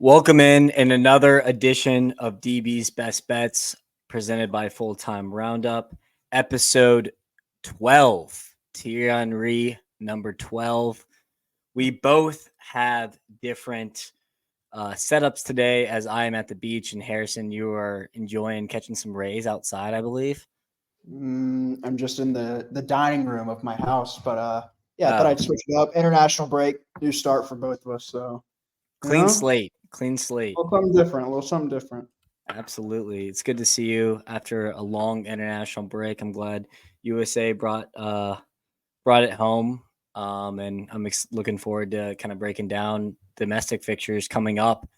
Welcome in another edition of DB's Best Bets presented by Full Time Roundup, episode 12. Thierry Henry, number 12. We both have different setups today as I am at the beach, and Harrison, you are enjoying catching some rays outside, I believe. I'm just in the dining room of my house, but I thought Oh, I'd switch it up. International break, new start for both of us. So clean slate, clean slate. a little something different, a little something different. Absolutely. It's good to see you after a long international break. I'm glad USA brought it home. And I'm looking forward to kind of breaking down domestic fixtures coming up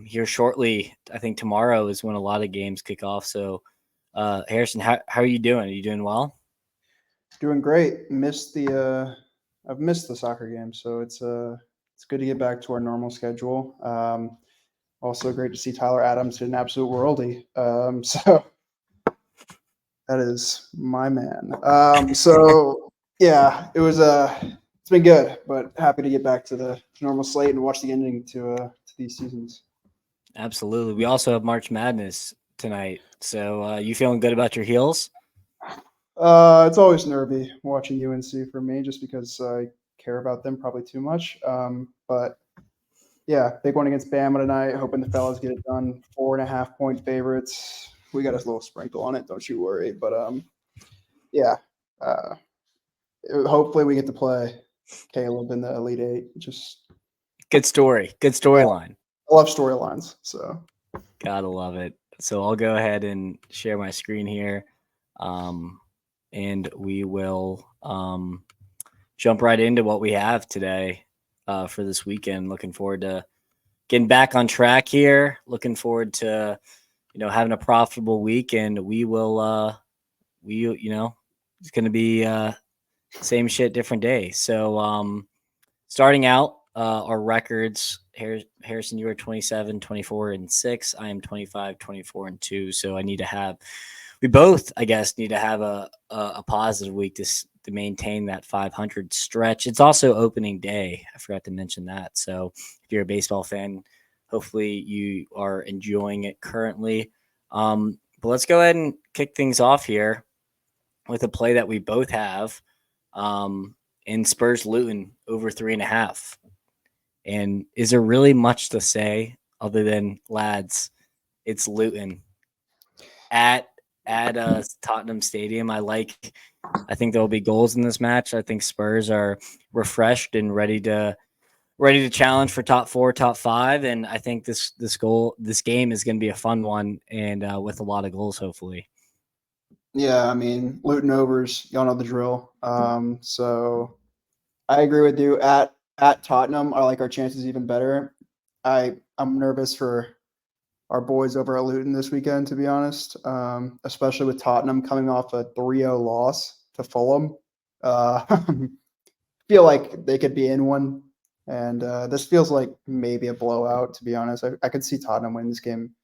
here shortly. I think tomorrow is when a lot of games kick off. So, Harrison, how are you doing? Are you doing well? Doing great. I've missed the soccer game, so it's good to get back to our normal schedule. Also great to see Tyler Adams hit an absolute worldie. So that is my man. It's been good, but happy to get back to the normal slate and watch the ending to these seasons. Absolutely. We also have March Madness tonight. So, you feeling good about your heels? It's always nervy watching UNC for me, just because I care about them probably too much. But yeah, big one against Bama tonight. Hoping the fellas get it done. 4.5 point favorites. We got a little sprinkle on it, don't you worry. But yeah. Uh, Hopefully we get to play Caleb in the Elite Eight. Just Good story. Good storyline. I love storylines. So Gotta love it. So I'll go ahead and share my screen here. And we will jump right into what we have today for this weekend. Looking forward to getting back on track here. Looking forward to, having a profitable week, and we will, it's going to be same shit, different day. So starting out our records, Harrison, you are 27, 24, and 6. I am 25, 24, and 2. So we both, I guess, need to have a positive week to maintain that 500 stretch. It's also opening day. I forgot to mention that. So if you're a baseball fan, hopefully you are enjoying it currently. But let's go ahead and kick things off here with a play that we both have in Spurs Luton over 3.5. And is there really much to say other than, lads, it's Luton at Tottenham Stadium? I think there'll be goals in this match. I think Spurs are refreshed and ready to challenge for top 4, top 5, and I think this game is going to be a fun one, and with a lot of goals, hopefully. yeah, I mean Luton overs, y'all know the drill. So I agree with you. At Tottenham, I like our chances even better. I'm nervous for our boys over at Luton this weekend, to be honest, especially with Tottenham coming off a 3-0 loss to Fulham. Feel like they could be in one, and this feels like maybe a blowout, to be honest. I could see Tottenham win this game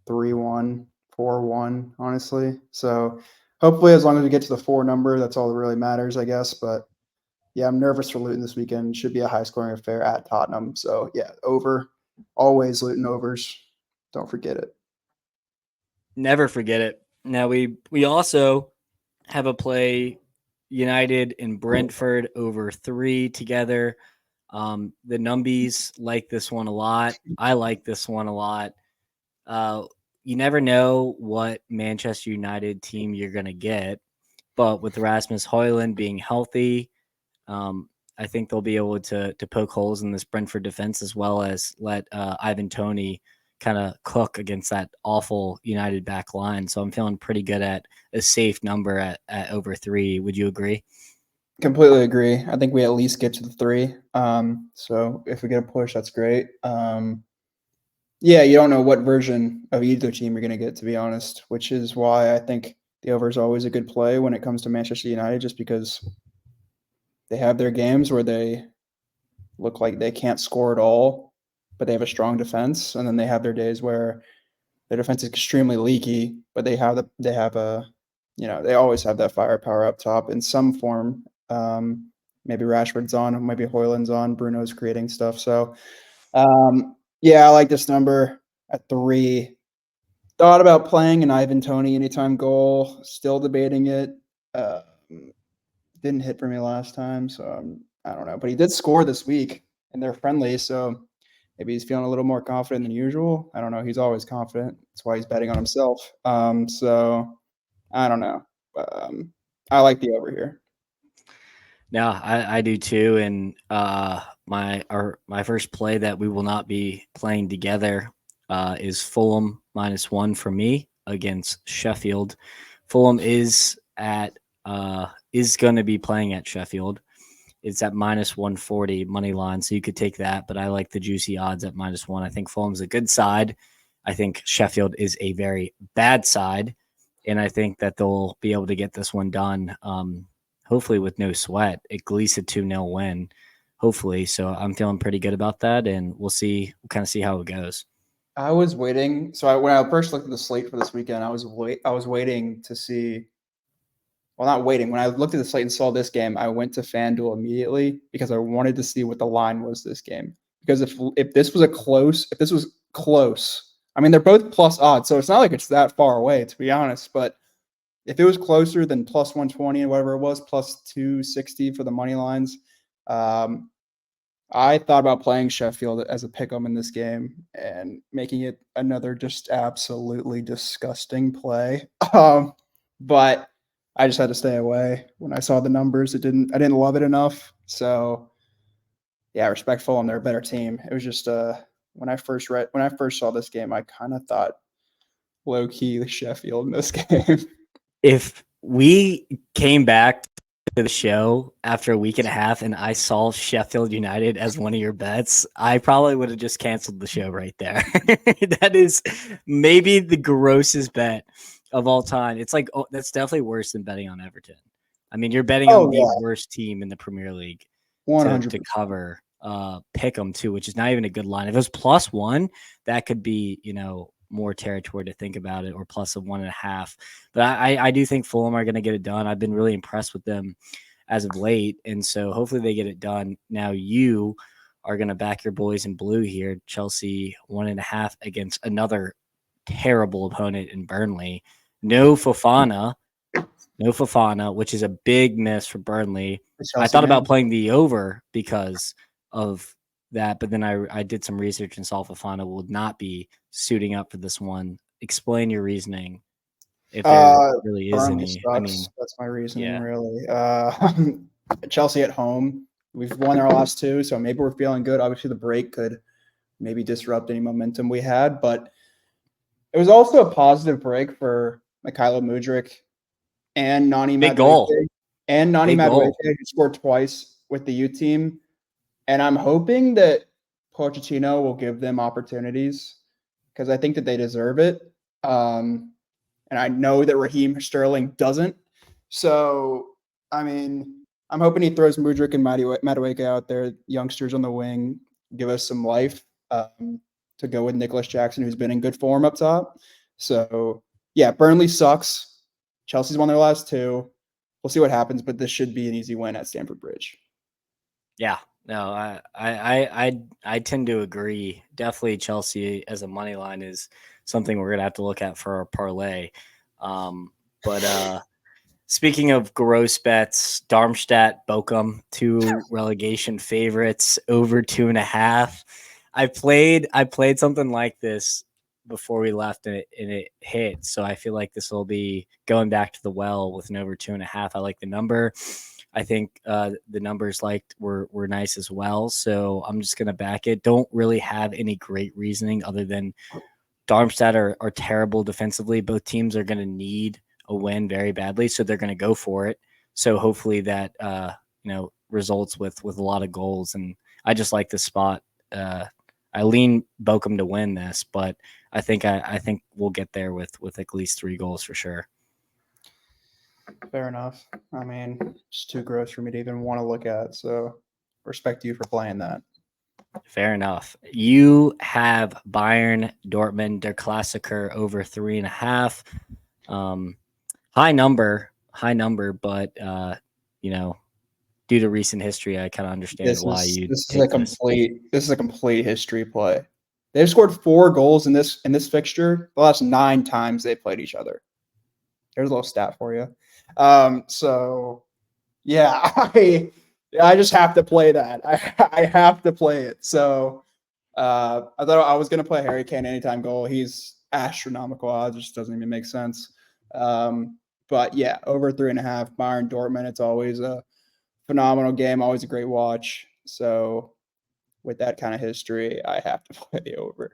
3-1, 4-1, honestly. So hopefully, as long as we get to the 4 number, that's all that really matters, I guess. But yeah, I'm nervous for Luton this weekend. Should be a high scoring affair at Tottenham. So yeah, over. Always Luton overs. Don't forget it. Never forget it. Now we also have a play, United and Brentford over 3 together. The numbies like this one a lot. I like this one a lot. You never know what Manchester United team you're going to get, but with Rasmus Højlund being healthy, I think they'll be able to poke holes in this Brentford defense, as well as let Ivan Toney kind of cook against that awful United back line. So I'm feeling pretty good at a safe number at over 3. Would you agree? Completely agree. I think we at least get to the 3. So if we get a push, that's great. Yeah, you don't know what version of either team you're going to get, to be honest, which is why I think the over is always a good play when it comes to Manchester United, just because they have their games where they look like they can't score at all, but they have a strong defense, and then they have their days where their defense is extremely leaky, but they always have that firepower up top in some form. Maybe Rashford's on, maybe Højlund's on, Bruno's creating stuff. So Yeah, I like this number at 3. Thought about playing an Ivan Toney anytime goal. Still debating it. Um, didn't hit for me last time, so I don't know. But he did score this week, and they're friendly, so maybe he's feeling a little more confident than usual. I don't know. He's always confident. That's why he's betting on himself. So I don't know. I like the over here. No, I do too. And my first play that we will not be playing together is Fulham -1 for me against Sheffield. Fulham is going to be playing at Sheffield. It's at -140 money line, so you could take that. But I like the juicy odds at -1. I think Fulham's a good side. I think Sheffield is a very bad side, and I think that they'll be able to get this one done. Hopefully with no sweat, at least a 2-0 win. Hopefully, so I'm feeling pretty good about that, and we'll see. We'll kind of see how it goes. I was waiting. So when I first looked at the slate for this weekend, I was waiting to see. Well, not waiting. When I looked at the slate and saw this game, I went to FanDuel immediately because I wanted to see what the line was this game. Because if this was close, I mean they're both plus odds, so it's not like it's that far away to be honest. But if it was closer than plus 120 and whatever it was, plus 260 for the money lines, um, I thought about playing Sheffield as a pick 'em in this game and making it another just absolutely disgusting play. But I just had to stay away when I saw the numbers. I didn't love it enough. So yeah, respectful and they're a better team. It was just when I first saw this game, I kind of thought low key Sheffield in this game. If we came back to the show after a week and a half and I saw Sheffield United as one of your bets, I probably would have just canceled the show right there. That is maybe the grossest bet of all time. It's like, oh, that's definitely worse than betting on Everton. I mean, you're betting on Oh the yeah, worst team in the Premier League to 100%. cover pick them too, which is not even a good line. If it was +1, that could be, more territory to think about it, or plus a 1.5. But I do think Fulham are going to get it done. I've been really impressed with them as of late, and so hopefully they get it done. Now you are going to back your boys in blue here, Chelsea 1.5 against another terrible opponent in Burnley. No Fofana, which is a big miss for Burnley. The I Chelsea thought about man. playing the over because of that, but then I did some research and saw Fofana will not be suiting up for this one. Explain your reasoning if there Uh, really is Burnley any. I sucks. mean, That's my reasoning, yeah. really. Chelsea at home. We've won our last two, so maybe we're feeling good. Obviously, the break could maybe disrupt any momentum we had, but it was also a positive break for Mykhailo Mudryk and Nani Big Madueke goal. Big Who goal. scored twice with the U team. And I'm hoping that Pochettino will give them opportunities because I think that they deserve it. And I know that Raheem Sterling doesn't. So, I mean, I'm hoping he throws Mudryk and Madueke out there, youngsters on the wing, give us some life to go with Nicholas Jackson, who's been in good form up top. So, yeah, Burnley sucks. Chelsea's won their last two. We'll see what happens, but this should be an easy win at Stamford Bridge. Yeah. No, I tend to agree. Definitely Chelsea as a money line is something we're gonna have to look at for our parlay. But speaking of gross bets, Darmstadt, Bochum, 2 relegation favorites, over 2.5. I played something like this before we left, and it hit. So I feel like this will be going back to the well with an over 2.5. I like the number. I think the numbers were nice as well. So I'm just gonna back it. Don't really have any great reasoning other than Darmstadt are terrible defensively. Both teams are going to need a win very badly, so they're going to go for it. So hopefully that results with a lot of goals. And I just like this spot. I lean Bochum to win this, but I think we'll get there with at least 3 goals for sure. Fair enough. I mean, it's too gross for me to even want to look at. So, respect you for playing that. Fair enough. You have Bayern Dortmund, der Klassiker, over 3.5. High number, but due to recent history, I kind of understand why you This is a take this. complete history play. They've scored 4 goals in this fixture the last 9 times they played each other. There's a little stat for you. So yeah, I just have to play that. I have to play it. So I thought I was gonna play Harry Kane anytime goal. He's astronomical odds. It just doesn't even make sense. But yeah, over 3.5. Bayern Dortmund. It's always a phenomenal game. Always a great watch. So with that kind of history, I have to play the over.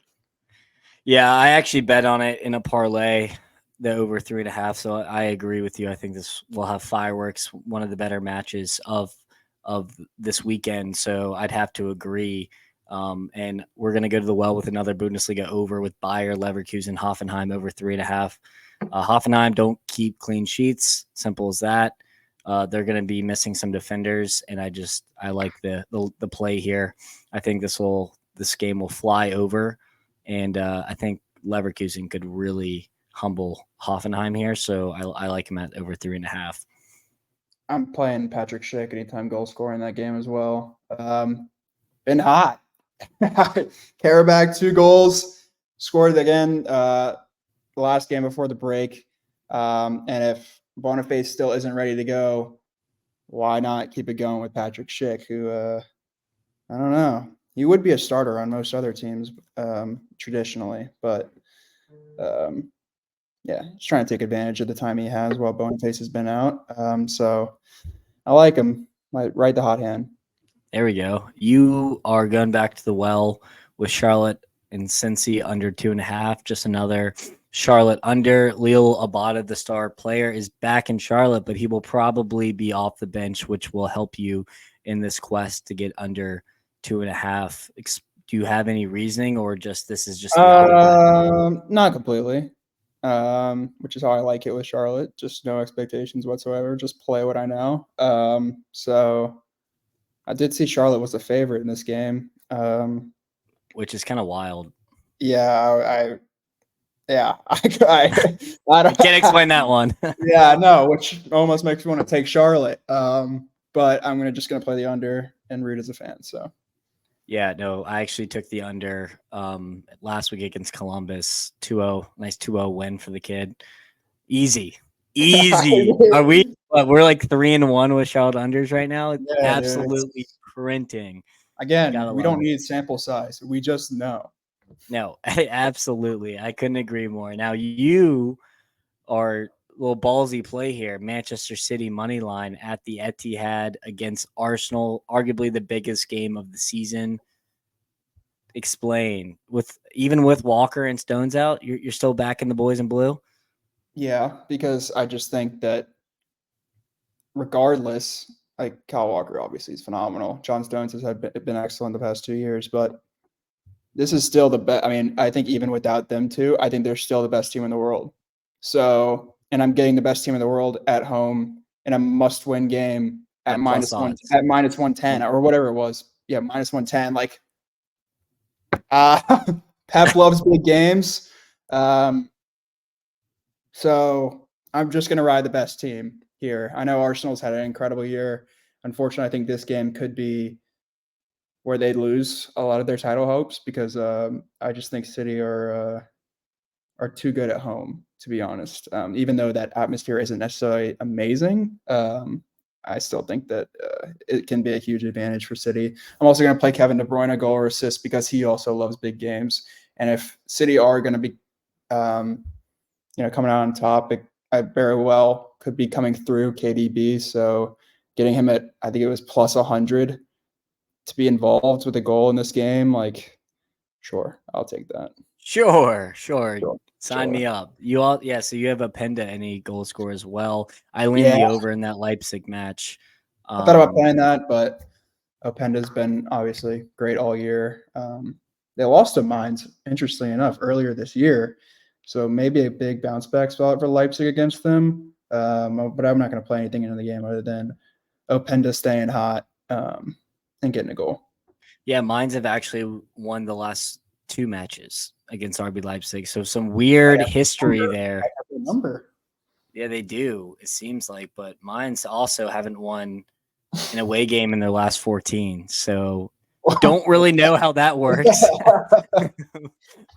Yeah, I actually bet on it in a parlay, the over 3.5. So I agree with you. I think this will have fireworks, one of the better matches of this weekend. So I'd have to agree. And we're going to go to the well with another Bundesliga over with Bayer, Leverkusen, Hoffenheim over 3.5. Hoffenheim don't keep clean sheets. Simple as that. They're going to be missing some defenders, and I like the play here. I think this game will fly over, and I think Leverkusen could really humble Hoffenheim here. So I like him at over 3.5. I'm playing Patrick Schick anytime goal scorer in that game as well. Been hot. Karabakh 2 goals, scored again the last game before the break. And if Boniface still isn't ready to go, why not keep it going with Patrick Schick, who I don't know. He would be a starter on most other teams traditionally, but yeah, he's trying to take advantage of the time he has while Boniface has been out. So I like him. Right the hot hand. There we go. You are going back to the well with Charlotte and Cincy under 2.5. Just another Charlotte under. Lil Abada, the star player, is back in Charlotte, but he will probably be off the bench, which will help you in this quest to get under 2.5. Do you have any reasoning, or this is just the other? Not completely. Which is how I like it with Charlotte. Just no expectations whatsoever. Just play what I know. So I did see Charlotte was a favorite in this game. Which is kind of wild. Yeah, I don't, Can't explain that one. Yeah, no, which almost makes me want to take Charlotte. But I'm just gonna play the under and root as a fan. So yeah, no, I actually took the under last week against Columbus. 2-0, nice 2-0 win for the kid. Easy. Are we? We're like 3-1 with Charlotte unders right now. It's absolutely printing. Again, we don't need sample size. We just know. No, absolutely. I couldn't agree more. Now you are a little ballsy play here. Manchester City money line at the Etihad against Arsenal, arguably the biggest game of the season. Explain. Even with Walker and Stones out, you're still backing the boys in blue? Yeah, because I just think that regardless, like Kyle Walker obviously is phenomenal. John Stones has been excellent the past 2 years, but this is still the best. I mean, I think even without them two, I think they're still the best team in the world. So, and I'm getting the best team in the world at home in a must-win game at -110 or whatever it was. Yeah, -110. Like, Pep loves big games. So I'm just going to ride the best team here. I know Arsenal's had an incredible year. Unfortunately, I think this game could be where they lose a lot of their title hopes because I just think City are too good at home, to be honest. Even though that atmosphere isn't necessarily amazing, I still think that it can be a huge advantage for City. I'm also going to play Kevin De Bruyne goal or assist because he also loves big games. And if City are going to be coming out on top, I very well could be coming through KDB. So getting him at, I think it was plus 100 to be involved with a goal in this game, like, sure, I'll take that. Sure. Sign me up. So you have Openda any goal score as well. I leaned the over in that Leipzig match. I thought about playing that, but Openda's been obviously great all year. They lost to Mainz, interestingly enough, earlier this year. So maybe a big bounce back spot for Leipzig against them. But I'm not going to play anything into the game other than Openda staying hot and getting a goal. Yeah, Mainz have actually won the last 2 matches against RB Leipzig. So some weird history there. I have the number. Yeah, they do, it seems like. But Mainz also haven't won an away game in their last 14. So don't really know how that works.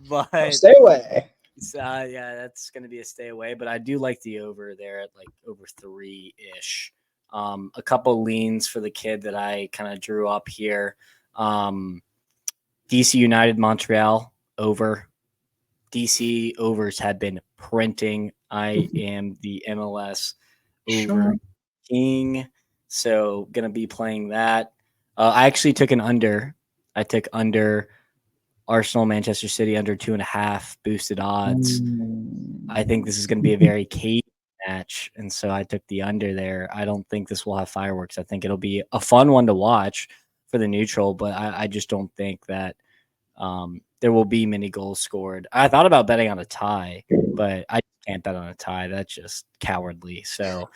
But Stay away. yeah, that's going to be a stay away. But I do like the over there at like over 3-ish. A couple leans for the kid that I kind of drew up here. DC United Montreal over. DC overs have been printing. I am the MLS over king, so gonna be playing that. I actually took an under. I took under Arsenal, Manchester City under 2.5 boosted odds. I think this is going to be a very cage match, and so I took the under there. I don't think this will have fireworks. I think it'll be a fun one to watch for the neutral, but I just don't think that there will be many goals scored. I thought about betting on a tie, but I can't bet on a tie. That's just cowardly. So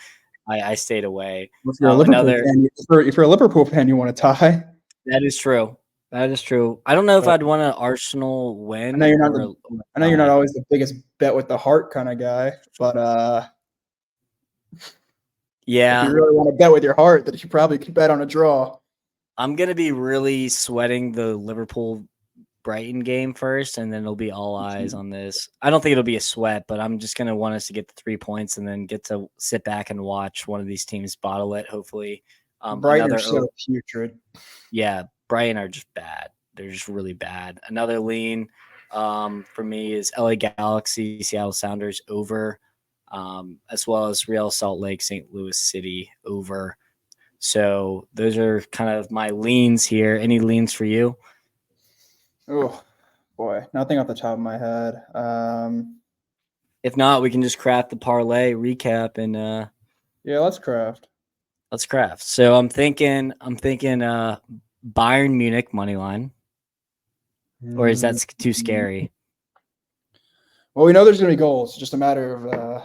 I stayed away. If you're a Liverpool fan, if you're a Liverpool fan, you want to tie. That is true. That is true. I don't know if I'd want an Arsenal win. I know you're not always the biggest bet with the heart kind of guy, but yeah, if you really want to bet with your heart, that you probably could bet on a draw. I'm gonna be really sweating the Liverpool Brighton game first, and then it'll be all eyes on this. I don't think it'll be a sweat, but I'm just gonna want us to get the 3 points and then get to sit back and watch one of these teams bottle it. Hopefully, Brighton are so putrid. Yeah, Brighton are just bad. They're just really bad. Another lean for me is LA Galaxy, Seattle Sounders over, as well as Real Salt Lake, St. Louis City over. So those are kind of my leans here. Any leans for you? Oh boy, nothing off the top of my head. If not, we can just craft the parlay recap and yeah, let's craft. Let's craft. So I'm thinking Bayern Munich money line. Or is that too scary? Well, we know there's going to be goals. It's just a matter of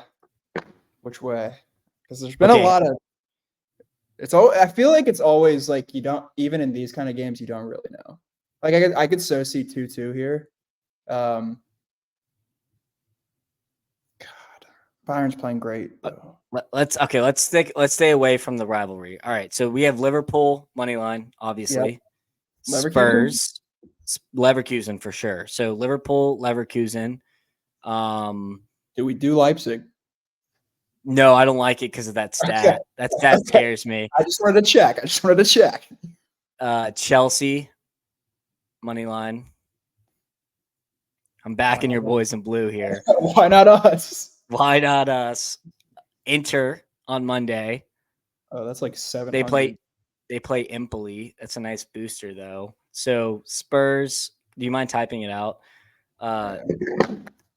which way. Because there's been a lot of I feel like it's always like you don't, even in these kind of games, you don't really know. Like I could so see 2-2 here. God, Bayern's playing great though. Let's stay away from the rivalry. All right, so we have Liverpool money line, obviously. Yep. Spurs, Leverkusen for sure. So Liverpool, Leverkusen. Do we do Leipzig? No, I don't like it because of that stat. Okay. That scares me. I just wanted to check. Chelsea money line. I'm backing your boys in blue here. Why not us? Why not us? Inter on Monday. Oh, that's like 700. They play Empoli. That's a nice booster though. So Spurs, do you mind typing it out?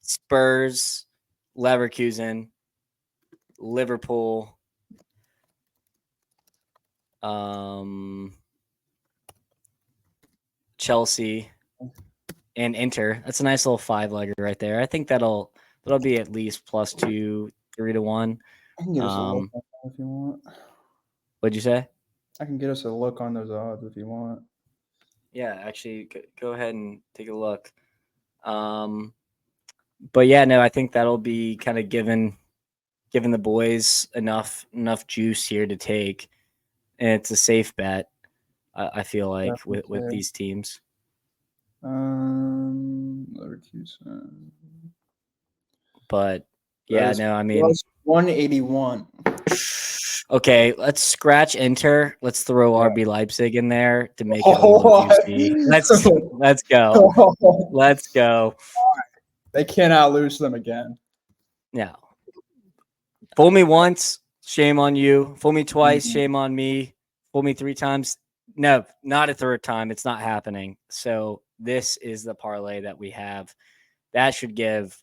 Spurs, Leverkusen, Liverpool, Chelsea, and Inter. That's a nice little 5-legger right there. I think that'll be at least +2, 3-1. I can get us a look on that if you want. What'd you say? I can get us a look on those odds if you want. Yeah, actually, go ahead and take a look. But yeah, no, I think that'll be kind of giving the boys enough juice here to take, and it's a safe bet. I feel like with these teams. Leverkusen. But yeah, no, I mean 181. Okay, let's scratch Inter. Let's throw RB Leipzig in there to make it a little juicy. Let's go. Let's go. They cannot lose them again. No. Fool me once, shame on you. Fool me twice, shame on me. Fool me 3 times. No, not a third time. It's not happening. So this is the parlay that we have. That should give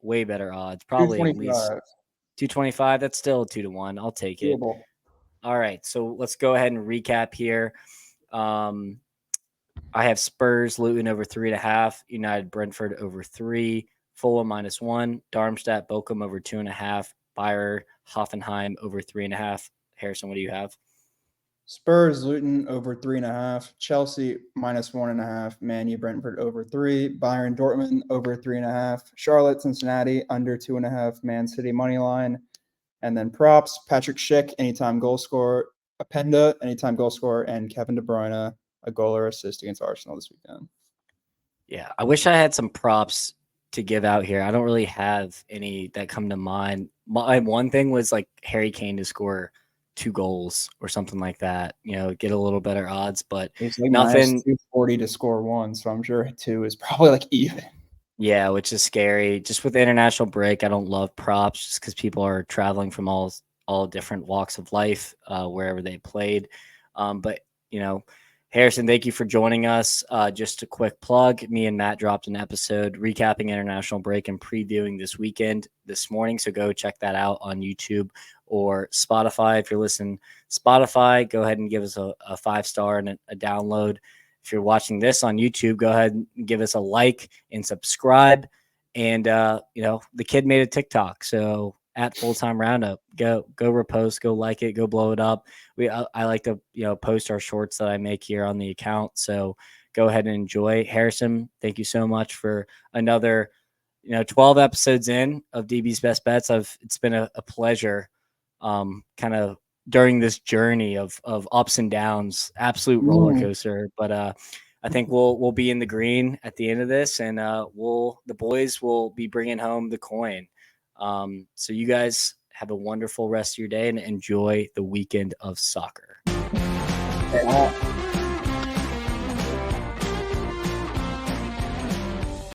way better odds. Probably at least 225. That's still 2-1. I'll take it. All right. So let's go ahead and recap here. I have Spurs, Luton over 3.5, United, Brentford over 3, Fulham -1, Darmstadt, Bochum over 2.5, Bayer, Hoffenheim over 3.5. Harrison, what do you have? Spurs, Luton over 3.5, Chelsea -1.5, Man U, Brentford over 3, Bayern, Dortmund over 3.5, Charlotte, Cincinnati under 2.5, Man City money line, and then props: Patrick Schick anytime goal scorer, Openda anytime goal scorer, and Kevin De Bruyne a goal or assist against Arsenal this weekend. Yeah, I wish I had some props to give out here. I don't really have any that come to mind. My one thing was like Harry Kane to score 2 goals or something like that. Get a little better odds, but It's like minus nothing. 240 to score 1, so I'm sure 2 is probably like even. Yeah, which is scary. Just with the international break, I don't love props just because people are traveling from all different walks of life, wherever they played. But Harrison, thank you for joining us. Just a quick plug: me and Matt dropped an episode recapping international break and previewing this weekend this morning. So go check that out on YouTube or Spotify. If you're listening Spotify, go ahead and give us a 5-star and a download. If you're watching this on YouTube, go ahead and give us a like and subscribe. And the kid made a TikTok, so at Full Time Roundup, go repost, go like it, go blow it up. I like to post our shorts that I make here on the account, so go ahead and enjoy. Harrison, thank you so much for another 12 episodes in of DB's Best Bets. It's been a pleasure, kind of during this journey of ups and downs, absolute roller coaster. But I think we'll be in the green at the end of this, and the boys will be bringing home the coin. So you guys have a wonderful rest of your day and enjoy the weekend of soccer.